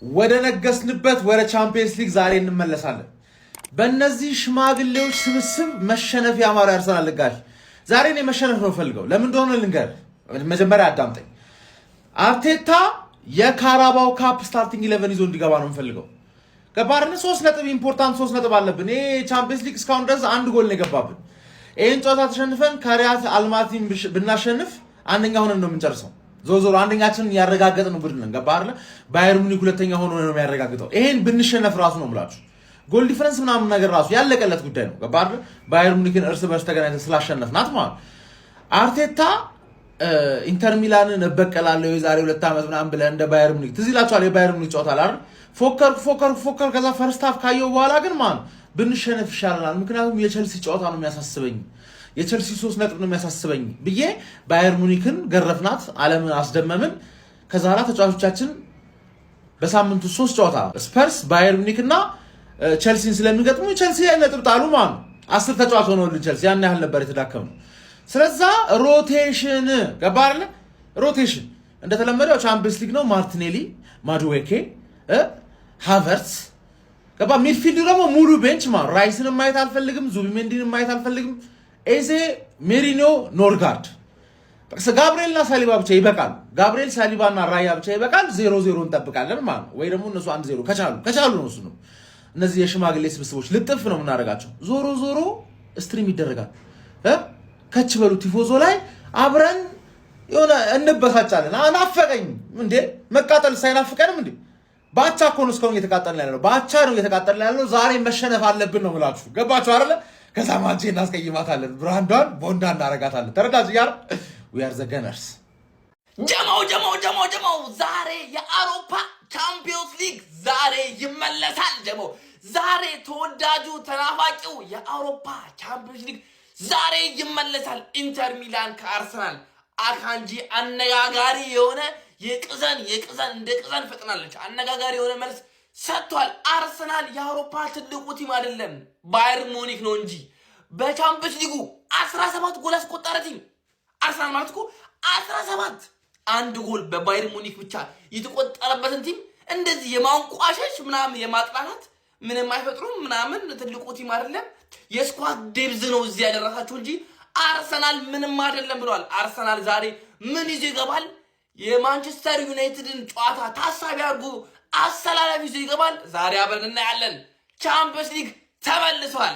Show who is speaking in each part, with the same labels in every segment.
Speaker 1: ወደ ነገስንበት ወደ ቻምፒየንስ ሊግ ዛሬ እንመለሳለን። በእነዚህ ሽማግሌዎች ስብስብ መሸነፍ ያማረው አርሰናል ልጋሽ ዛሬ እኔ መሸነፍ ነው ፈልገው ለምን እንደሆነ ልንገር። መጀመሪያ አዳምጠኝ። አርቴታ የካራባው ካፕ ስታርቲንግ 11 ይዞ እንዲገባ ነው ፈልገው። ገባርን 3 ነጥብ ኢምፖርታንት 3 ነጥብ አለብን። ይሄ ቻምፒየንስ ሊግ እስካሁን ድረስ አንድ ጎል ነው የገባብን። ይሄን ጨዋታ ተሸንፈን ከሪያት አልማቲን ብናሸንፍ አንደኛ ሆነን ነው የምንጨርሰው። ዞዞሮ አንደኛችንን ያረጋገጥን ቡድን ነን። ገባ አይደል? ባየር ሙኒክ ሁለተኛ ሆኖ ነው የሚያረጋግጠው። ይሄን ብንሸነፍ ራሱ ነው የምላችሁ ጎል ዲፈረንስ ምናምን ነገር ራሱ ያለቀለት ጉዳይ ነው። ገባ አይደል? ባየር ሙኒክን እርስ በርስ ተገናኝተን ስላሸነፍናት ማለት አርቴታ ኢንተር ሚላንን እበቀላለሁ የዛሬ 2 ዓመት ምናምን ብለህ እንደ ባየር ሙኒክ ትዝ ይላችኋል። የባየር ሙኒክ ጨዋታ አይደል? ፎከር ከዛ ፈርስት ሃፍ ካየው በኋላ ግን ማን ብንሸነፍ ይሻላል። ምክንያቱም የቸልሲ ጨዋታ ነው የሚያሳስበኝ፣ የቸልሲ 3 ነጥብ ነው የሚያሳስበኝ ብዬ ባየር ሙኒክን ገረፍናት፣ ዓለምን አስደመምን። ከዛ በኋላ ተጫዋቾቻችን በሳምንቱ 3 ጨዋታ ስፐርስ፣ ባየር ሙኒክ እና ቸልሲን ስለሚገጥሙ ቸልሲ ነጥብ ጣሉ ማለት ነው። 10 ተጫዋች ሆነው ቸልሲ ያን ያህል ነበር የተዳከመው። ስለዛ ሮቴሽን ገባ አይደል? ሮቴሽን እንደተለመደው ቻምፒየንስ ሊግ ነው። ማርቲኔሊ፣ ማዱዌኬ፣ ሃቨርትስ ገባ። ሚድፊልድ ደግሞ ሙሉ ቤንች ማለት ራይስን ማየት አልፈልግም፣ ዙቢሜንዲን ማየት አልፈልግም። ኤዜ፣ ሜሪኖ፣ ኖርጋርድ ጋብሪኤልና ሳሊባ ብቻ ይበቃል። ጋብሪኤል ሳሊባና ራያ ብቻ ይበቃል። 0-0 እንጠብቃለን ማለት ነው። ወይ ደግሞ እነሱ 1-0 ከቻሉ ነው እሱ ነው። እነዚህ የሽማግሌ ስብስቦች ልጥፍ ነው የምናደርጋቸው። ዞሮ ስትሪም ይደረጋል። ከች በሉ ቲፎዞ ላይ አብረን የሆነ እንበሳጫለን። ናፈቀኝ እንዴ መቃጠል ሳይናፍቀንም እንዴ ባቻ እኮ ነው እስካሁን እየተቃጠልን ያለው። ባቻ ነው እየተቃጠልን ያለው። ዛሬ መሸነፍ አለብን ነው የምላችሁ። ገባችሁ አይደለ? ከዛ ማጄ እናስቀይማታለን፣ ብራንዷን ቦንዳ እናረጋታለን። ተረዳችሁ? ያር we are the gunners።
Speaker 2: ጀማው ዛሬ የአውሮፓ ቻምፒዮንስ ሊግ ዛሬ ይመለሳል። ዛሬ ተወዳጁ ተናፋቂው የአውሮፓ ቻምፒዮንስ ሊግ ዛሬ ይመለሳል። ኢንተር ሚላን ከአርሰናል አካንጂ አነጋጋሪ የሆነ የቅዘን እንደ ቅዘን ፈጥናለች። አነጋጋሪ የሆነ መልስ ሰጥቷል። አርሰናል የአውሮፓ ትልቁ ቲም አይደለም ባየር ሙኒክ ነው እንጂ በቻምፒዮንስ ሊጉ 17 ጎል አስቆጠረ ቲም አርሰናል ማለት እኮ 17 አንድ ጎል በባየር ሙኒክ ብቻ የተቆጠረበትን ቲም እንደዚህ የማንቋሸሽ ምናምን የማጥላላት ምንም አይፈጥሩም ምናምን ትልቁ ቲም አይደለም። የስኳድ ዴብዝ ነው እዚህ ያደረሳችሁ እንጂ አርሰናል ምንም አይደለም ብለዋል። አርሰናል ዛሬ ምን ይዞ ይገባል? የማንቸስተር ዩናይትድን ጨዋታ ታሳቢ አድርጎ አሰላለፍ ይዞ ይገባል። ዛሬ አብረን እናያለን። ቻምፒየንስ ሊግ ተመልሷል።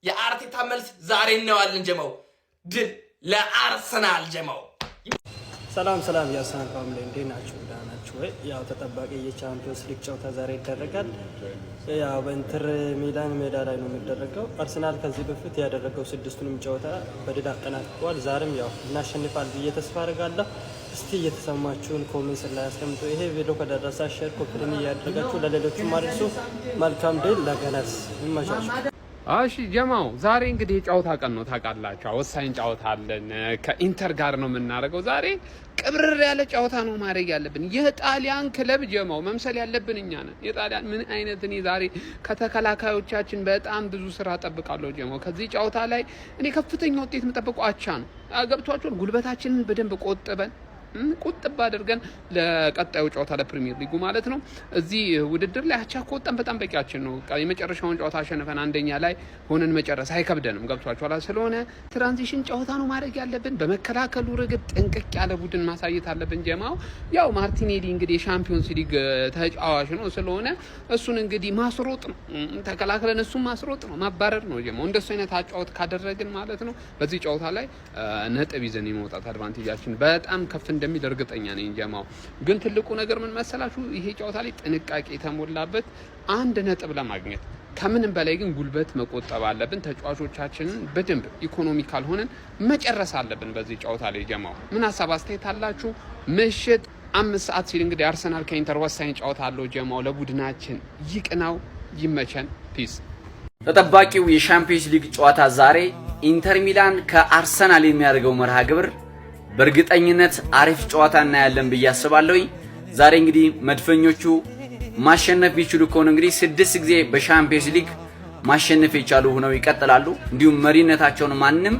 Speaker 2: የአርቴታ መልስ ዛሬ እናየዋለን። ጀማው ድል ለአርሰናል። ጀማው
Speaker 3: ሰላም የአርሰናል ፋሚሊ እንዴት ናችሁ? ደህና ናችሁ ወይ? ያው ተጠባቂ የቻምፒዮንስ ሊግ ጨዋታ ዛሬ ይደረጋል። ያው በኢንተር ሚላን ሜዳ ላይ ነው የሚደረገው። አርሰናል ከዚህ በፊት ያደረገው 6ቱንም ጨዋታ በድል አጠናቅቋል። ዛሬም ያው እናሸንፋል ብዬ ተስፋ አደርጋለሁ። እስቲ እየተሰማችሁን ኮሜንት ላይ አስቀምጡ። ይሄ ቪዲዮ ከደረሳ ሼር፣ ኮፒ እያደረጋችሁ ለሌሎችም አድርሱ። መልካም ድል ለገነርስ። ይመቻችሁ።
Speaker 4: እሺ ጀማው ዛሬ እንግዲህ የጨዋታ ቀን ነው ታውቃላችሁ። ወሳኝ ጨዋታ አለን። ከኢንተር ጋር ነው የምናደርገው። ዛሬ ቅብርር ያለ ጨዋታ ነው ማድረግ ያለብን። የጣሊያን ክለብ ጀማው መምሰል ያለብን እኛ ነን። የጣሊያን ምን አይነት እኔ ዛሬ ከተከላካዮቻችን በጣም ብዙ ስራ ጠብቃለሁ ጀማው። ከዚህ ጨዋታ ላይ እኔ ከፍተኛ ውጤት የምጠብቀው አቻ ነው። ገብቷችኋል? ጉልበታችንን በደንብ ቆጥበን ቁጥብ አድርገን ለቀጣዩ ጨዋታ ለፕሪሚየር ሊጉ ማለት ነው እዚህ ውድድር ላይ አቻ ከወጣን በጣም በቂያችን ነው። የመጨረሻውን ጨዋታ አሸንፈን አንደኛ ላይ ሆነን መጨረስ አይከብደንም። ገብቷችኋል? ስለሆነ ትራንዚሽን ጨዋታ ነው ማድረግ ያለብን። በመከላከሉ ረገድ ጥንቅቅ ያለ ቡድን ማሳየት አለብን። ጀማው ያው ማርቲኔሊ እንግዲህ የሻምፒዮንስ ሊግ ተጫዋች ነው። ስለሆነ እሱን እንግዲህ ማስሮጥ ነው፣ ተከላክለን እሱን ማስሮጥ ነው፣ ማባረር ነው። ጀማው እንደሱ አይነት አጫወት ካደረግን ማለት ነው በዚህ ጨዋታ ላይ ነጥብ ይዘን የመውጣት አድቫንቴጃችን በጣም ከፍ እንደሚል እርግጠኛ ነኝ። ጀማው ግን ትልቁ ነገር ምን መሰላችሁ? ይሄ ጨዋታ ላይ ጥንቃቄ የተሞላበት 1 ነጥብ ለማግኘት ከምንም በላይ ግን ጉልበት መቆጠብ አለብን። ተጫዋቾቻችንን በደንብ ኢኮኖሚካል ሆነን መጨረስ አለብን በዚህ ጨዋታ ላይ። ጀማው ምን ሀሳብ አስተያየት አላችሁ? ምሽት 5 ሰዓት ሲል እንግዲህ አርሰናል ከኢንተር ወሳኝ ጨዋታ አለው። ጀማው ለቡድናችን ይቅናው፣ ይመቸን። ፒስ።
Speaker 5: ተጠባቂው የሻምፒዮንስ ሊግ ጨዋታ ዛሬ ኢንተር ሚላን ከአርሰናል የሚያደርገው መርሃ ግብር በእርግጠኝነት አሪፍ ጨዋታ እናያለን ብዬ አስባለሁ። ዛሬ እንግዲህ መድፈኞቹ ማሸነፍ ቢችሉ ከሆነ እንግዲህ 6 ጊዜ በሻምፒዮንስ ሊግ ማሸነፍ የቻሉ ሆነው ይቀጥላሉ። እንዲሁም መሪነታቸውን ማንም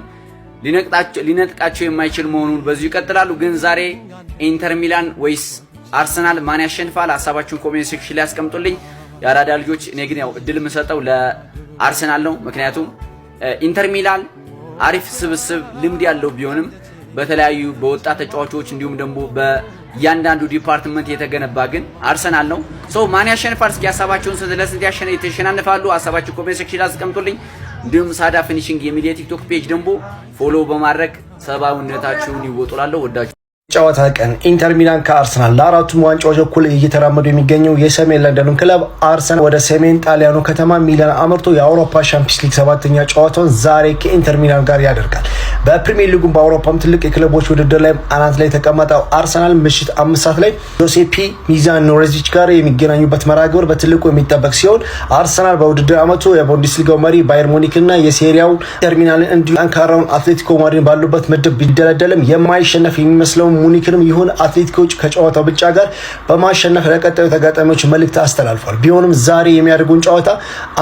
Speaker 5: ሊነጥቃቸው የማይችል መሆኑን በዚሁ ይቀጥላሉ። ግን ዛሬ ኢንተር ሚላን ወይስ አርሰናል ማን ያሸንፋል? ሀሳባችሁን ኮሜንት ሴክሽን ላይ አስቀምጡልኝ። የአራዳ ልጆች እኔ ግን ያው እድል የምሰጠው ለአርሰናል ነው። ምክንያቱም ኢንተር ሚላን አሪፍ ስብስብ ልምድ ያለው ቢሆንም በተለያዩ በወጣት ተጫዋቾች እንዲሁም ደግሞ በእያንዳንዱ ዲፓርትመንት የተገነባ ግን አርሰናል ነው። ማን ያሸንፋል? እስኪ ሀሳባችሁን ለስንት ያሸንፋሉ? ሀሳባችሁን ኮሜንት ሴክሽን ላይ አስቀምጡልኝ። እንዲሁም ሳዳ ፊኒሺንግ የሚዲያ ቲክቶክ ፔጅ ደግሞ ፎሎ በማድረግ ሰብአዊነታችሁን ይወጡላለሁ። ወዳችሁ
Speaker 6: ጨዋታ ቀን ኢንተር ሚላን ከአርሰናል ለአራቱም ዋንጫዎች እኩል እየተራመዱ የሚገኘው የሰሜን ለንደኑን ክለብ አርሰናል ወደ ሰሜን ጣሊያኑ ከተማ ሚላን አምርቶ የአውሮፓ ሻምፒዮንስ ሊግ 7ኛ ጨዋታውን ዛሬ ከኢንተር ሚላን ጋር ያደርጋል። በፕሪሚየር ሊጉም በአውሮፓም ትልቅ የክለቦች ውድድር ላይ አናት ላይ የተቀመጠው አርሰናል ምሽት 5 ሰዓት ላይ ጆሴፒ ሚዛን ኖሬዚች ጋር የሚገናኙበት መርሃ ግብር በትልቁ የሚጠበቅ ሲሆን አርሰናል በውድድር ዓመቱ የቡንደስሊጋው መሪ ባየር ሙኒክና የሴሪያው ኢንተር ሚላንን እንዲሁ ጠንካራውን አትሌቲኮ ማድሪድ ባሉበት ምድብ ቢደለደልም የማይሸነፍ የሚመስለው ሙኒክንም ይሁን አትሌቲኮች ከጨዋታው ብቻ ጋር በማሸነፍ ለቀጣዩ ተጋጣሚዎች መልእክት አስተላልፏል። ቢሆንም ዛሬ የሚያደርጉን ጨዋታ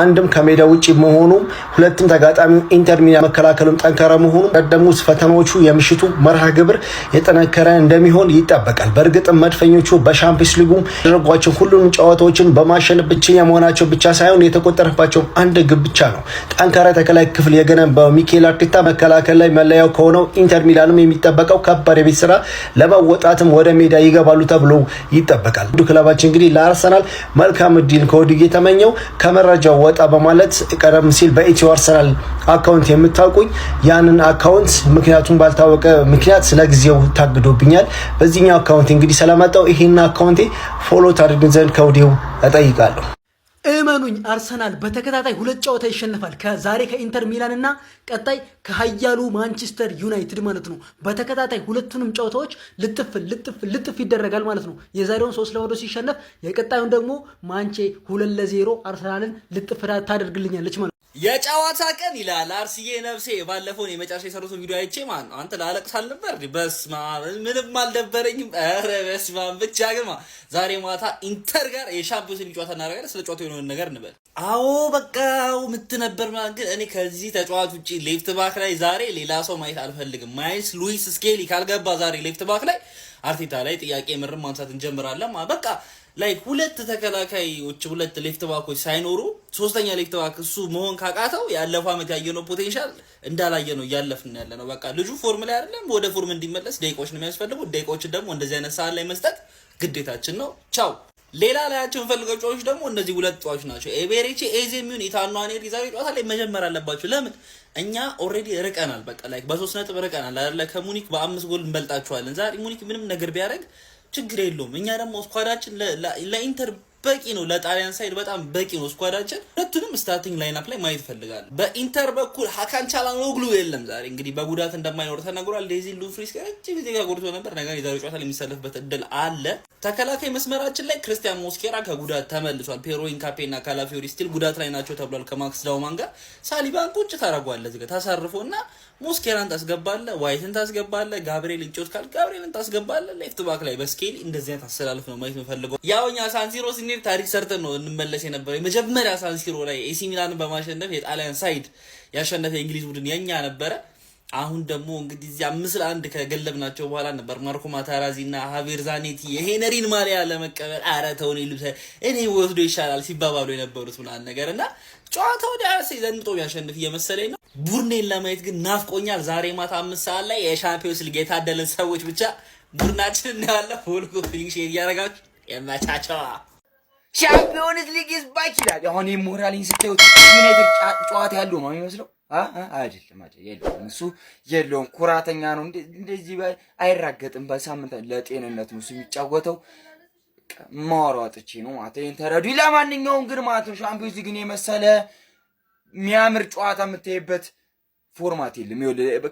Speaker 6: አንድም ከሜዳ ውጪ መሆኑ፣ ሁለትም ተጋጣሚው ኢንተር ሚላን መከላከሉም ጠንካራ መሆኑ ቀደሙት ፈተናዎቹ የምሽቱ መርሃ ግብር የጠነከረ እንደሚሆን ይጠበቃል። በእርግጥም መድፈኞቹ በሻምፒዮንስ ሊጉ ያደረጓቸው ሁሉንም ጨዋታዎችን በማሸነፍ ብቸኛ መሆናቸው ብቻ ሳይሆን የተቆጠረባቸው አንድ ግብ ብቻ ነው። ጠንካራ ተከላካይ ክፍል የገነባው ሚኬል አርቴታ መከላከል ላይ መለያው ከሆነው ኢንተር ሚላንም የሚጠበቀው ከባድ የቤት ስራ ለመወጣትም ወደ ሜዳ ይገባሉ ተብሎ ይጠበቃል። ክለባችን እንግዲህ ለአርሰናል መልካም እድል ከወዲሁ የተመኘው ከመረጃው ወጣ በማለት ቀደም ሲል በኢትዮ አርሰናል አካውንት የምታውቁኝ ያንን አካውንት ምክንያቱም ባልታወቀ ምክንያት ስለጊዜው ታግዶብኛል። በዚህኛው አካውንት እንግዲህ ስለመጣው ይሄን አካውንቴ ፎሎ ታድርጉኝ ዘንድ ከወዲሁ እጠይቃለሁ።
Speaker 7: እመኑኝ አርሰናል በተከታታይ 2 ጨዋታ ይሸነፋል። ከዛሬ ከኢንተር ሚላን እና ቀጣይ ከሀያሉ ማንቸስተር ዩናይትድ ማለት ነው። በተከታታይ ሁለቱንም ጨዋታዎች ልጥፍ ይደረጋል ማለት ነው። የዛሬውን 3-0 ሲሸነፍ የቀጣዩን ደግሞ ማንቼ 2-0 አርሰናልን ልጥፍ ታደርግልኛለች ማለት ነው።
Speaker 2: የጨዋታ ቀን ይላል አርስዬ ነፍሴ። ባለፈው የመጨረሻ የሰሩትን ቪዲዮ አይቼ ማን ነው አንተ ላለቅስ አልነበር? በስማ ምንም አልነበረኝም። ኧረ በስማ ብቻ ግን ዛሬ ማታ ኢንተር ጋር የሻምፒዮንስ ሊግ ጨዋታ እናደርጋለን። ስለ ጨዋታው የሆነ ነገር እንበል። አዎ በቃው ምትነበር ማለት ግን እኔ ከዚህ ተጫዋች ውጪ ሌፍት ባክ ላይ ዛሬ ሌላ ሰው ማየት አልፈልግም። ማይልስ ሉዊስ ስኬሊ ካልገባ ዛሬ ሌፍት ባክ ላይ አርቴታ ላይ ጥያቄ ምርም ማንሳት እንጀምራለን። በቃ ላይክ ሁለት ተከላካዮች ሁለት ሌፍት ባኮች ሳይኖሩ ሶስተኛ ሌፍት ባክ እሱ መሆን ካቃተው ያለፈው አመት ያየነው ፖቴንሻል እንዳላየ ነው እያለፍን ያለ ነው። በቃ ልጁ ፎርም ላይ አይደለም፣ ወደ ፎርም እንዲመለስ ደቂቃዎች ነው የሚያስፈልጉት። ደቂቃዎችን ደግሞ እንደዚህ አይነት ሰዓት ላይ መስጠት ግዴታችን ነው። ቻው። ሌላ ላያቸው የምፈልገው ጨዋቾች ደግሞ እነዚህ ሁለት ጨዋቾች ናቸው። ኤቤሬቺ ኤዜሚዩን ኢታኖ አኔሪ ዛሬ ጨዋታ ላይ መጀመር አለባቸው። ለምን? እኛ ኦልሬዲ ርቀናል። በቃ ላይክ በ3 ነጥብ ርቀናል አይደለ? ከሙኒክ በ5 ጎል እንበልጣቸዋለን። ዛሬ ሙኒክ ምንም ነገር ቢያደርግ ችግር የለውም። እኛ ደግሞ ስኳዳችን ለኢንተር በቂ ነው፣ ለጣሊያን ሳይድ በጣም በቂ ነው ስኳዳችን። ሁለቱንም ስታርቲንግ ላይናፕ ላይ ማየት ፈልጋል። በኢንተር በኩል ሀካን ቻላንኦግሉ የለም ዛሬ እንግዲህ በጉዳት እንደማይኖር ተነግሯል። ዴዚ ሉፍሪስ ከረጅም ጊዜ ጋር ጎድቶ ነበር፣ ነገር የዛሬው ጨዋታ ላይ የሚሰለፍበት እድል አለ። ተከላካይ መስመራችን ላይ ክርስቲያን ሞስኬራ ከጉዳት ተመልሷል። ፔሮ ኢንካፔ እና ካላፊዮሪ ስቲል ጉዳት ላይ ናቸው ተብሏል። ከማክስ ዳውማን ጋር ሳሊባን ቁጭ ታደርጓለህ እዚህ ጋር ታሳርፎና ሞስኬራን ታስገባለ፣ ዋይትን ታስገባለ፣ ጋብሪኤል እንጮት ካል ጋብሪኤልን ታስገባለ። ሌፍት ባክ ላይ በስኬሊ እንደዚህ አይነት አሰላለፍ ነው ማየት የምፈልገው። ያውኛ ሳንሲሮ ሲኒር ታሪክ ሰርተን ነው እንመለስ የነበረው። የመጀመሪያ ሳንሲሮ ላይ ኤሲ ሚላንን በማሸነፍ የጣሊያን ሳይድ ያሸነፈ የእንግሊዝ ቡድን የኛ ነበረ። አሁን ደግሞ እንግዲህ እዚህ 5-1 ከገለብናቸው በኋላ ነበር ማርኮ ማታራዚ እና ሃቬር ዛኔቲ የሄነሪን ማሊያ ለመቀበል ኧረ ተውኔ ልብስ እኔ ወስዶ ይሻላል ሲባባሉ የነበሩት ምናምን ነገር እና ጨዋታው ዳያስ ዘንጦ ያሸንፍ እየመሰለኝ ነው። ቡድኔን ለማየት ግን ናፍቆኛል። ዛሬ ማታ 5 ሰዓት ላይ የሻምፒዮንስ ሊግ የታደለን ሰዎች ብቻ ቡድናችን እንዳለ ፎሎ ኮፒንግ ሼር እያደረጋችሁ የመቻቻ
Speaker 8: ሻምፒዮንስ ሊግ ይስባክ ይላል። አሁን የሞራሊን ስታዩት ዩናይትድ ጨዋታ ያለው ነው የሚመስለው። አይደለም እሱ የለውም፣ ኩራተኛ ነው። እንደዚህ አይራገጥም። በሳምንት ለጤንነት ነው የሚጫወተው። ማወራጥቼ ነው ማለት ይሄን ተረዱ። ለማንኛውም ግን ማለት ነው ሻምፒዮንስ ሊግን የመሰለ የሚያምር ጨዋታ የምታይበት ፎርማት የለም።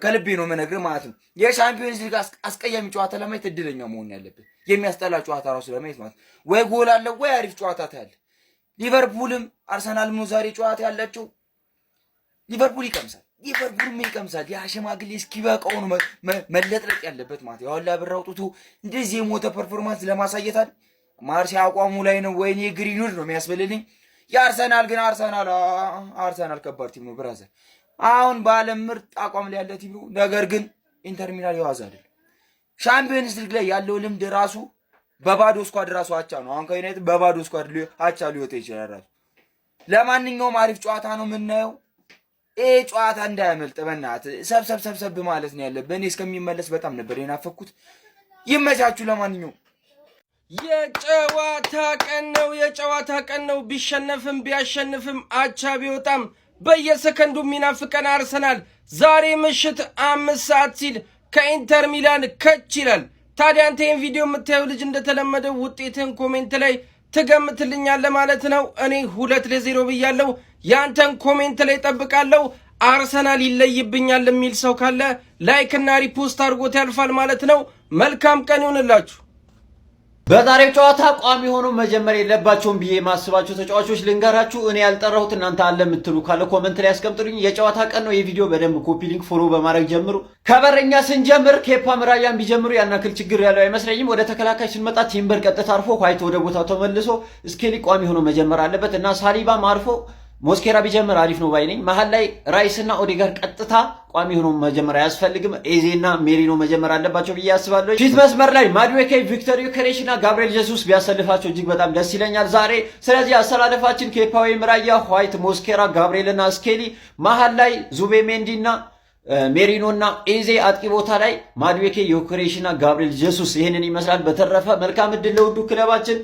Speaker 8: ከልቤ ነው የምነግርህ ማለት ነው። የሻምፒዮንስ ሊግ አስቀያሚ ጨዋታ ለማየት እድለኛ መሆን ያለብን፣ የሚያስጠላ ጨዋታ ራሱ ለማየት ማለት ወይ ጎል አለ ወይ አሪፍ ጨዋታ ታያለህ። ሊቨርፑልም አርሰናልም ነው ዛሬ ጨዋታ ያላቸው። ሊቨርፑል ይቀምሳል። ያ ሽማግሌ እስኪበቃው ነው መለጥለጥ ያለበት ማለት ያው ለብር አውጥቶ እንደዚህ የሞተ ፐርፎርማንስ ለማሳየታል። ማርሲ አቋሙ ላይ ነው። ወይኔ ግሪንውድ ነው የሚያስበልልኝ። የአርሰናል ግን አርሰናል ከባድ ቲም ነው ብራዘር። አሁን በዓለም ምርጥ አቋም ላይ ያለ ቲም ነው። ነገር ግን ኢንተር ሚላን የዋዛ አይደለም። ሻምፒዮንስ ሊግ ላይ ያለው ልምድ ራሱ በባዶ ስኳድ ራሱ አቻ ነው። አሁን ከዩናይትድ በባዶ ስኳድ አቻ ሊወጣ ይችላል ራሱ። ለማንኛውም አሪፍ ጨዋታ ነው የምናየው። ይሄ ጨዋታ እንዳያመልጥ በእናትህ ሰብሰብ ማለት ነው ያለብህ። እኔ እስከሚመለስ በጣም ነበር የናፈኩት። ይመቻችሁ። ለማንኛውም
Speaker 3: የጨዋታ ቀን ነው። ቢሸነፍም ቢያሸንፍም አቻ ቢወጣም በየሰከንዱ የሚናፍቀን አርሰናል ዛሬ ምሽት 5 ሰዓት ሲል ከኢንተር ሚላን ከች ይላል። ታዲያ አንተ ይህን ቪዲዮ የምታየው ልጅ እንደተለመደው ውጤትን ኮሜንት ላይ ትገምትልኛለህ ማለት ነው። እኔ 2-0 ብያለሁ። ያንተን ኮሜንት ላይ ጠብቃለሁ። አርሰናል ይለይብኛል የሚል ሰው ካለ ላይክ እና ሪፖስት አድርጎት ያልፋል ማለት ነው። መልካም ቀን ይሁንላችሁ።
Speaker 1: በዛሬው ጨዋታ ቋሚ ሆኖ መጀመር የለባቸውም ብዬ የማስባቸው ተጫዋቾች ልንገራችሁ። እኔ ያልጠራሁት እናንተ አለ የምትሉ ካለ ኮመንት ላይ ያስቀምጡልኝ። የጨዋታ ቀን ነው። የቪዲዮ በደንብ ኮፒ ሊንክ ፎሎ በማድረግ ጀምሩ። ከበረኛ ስንጀምር ኬፓ ምራያን ቢጀምሩ ያናክል ችግር ያለው አይመስለኝም። ወደ ተከላካይ ስንመጣ ቲምበር ቀጥታ አርፎ ኳይቶ ወደ ቦታው ተመልሶ ስኬሊ ቋሚ ሆኖ መጀመር አለበት እና ሳሊባም አርፎ ሞስኬራ ቢጀምር አሪፍ ነው ባይ ነኝ። መሀል ላይ ራይስ እና ኦዴጋር ቀጥታ ቋሚ ሆኖ መጀመር አያስፈልግም። ኤዜና ሜሪኖ መጀመር አለባቸው ብዬ አስባለሁ። ፊት መስመር ላይ ማዱዌኬ፣ ቪክተር ዮኬሬሽ እና ጋብሪኤል ጄሱስ ቢያሰልፋቸው እጅግ በጣም ደስ ይለኛል ዛሬ። ስለዚህ አሰላለፋችን ኬፓ ወይም ራያ፣ ዋይት፣ ሞስኬራ፣ ጋብሪኤል እና ስኬሊ፣ መሀል ላይ ዙቤሜንዲ እና ሜሪኖ እና ኤዜ፣ አጥቂ ቦታ ላይ ማዱዌኬ፣ ዮኬሬሽ እና ጋብሪኤል ጄሱስ። ይህንን ይመስላል። በተረፈ መልካም እድል ለውዱ ክለባችን።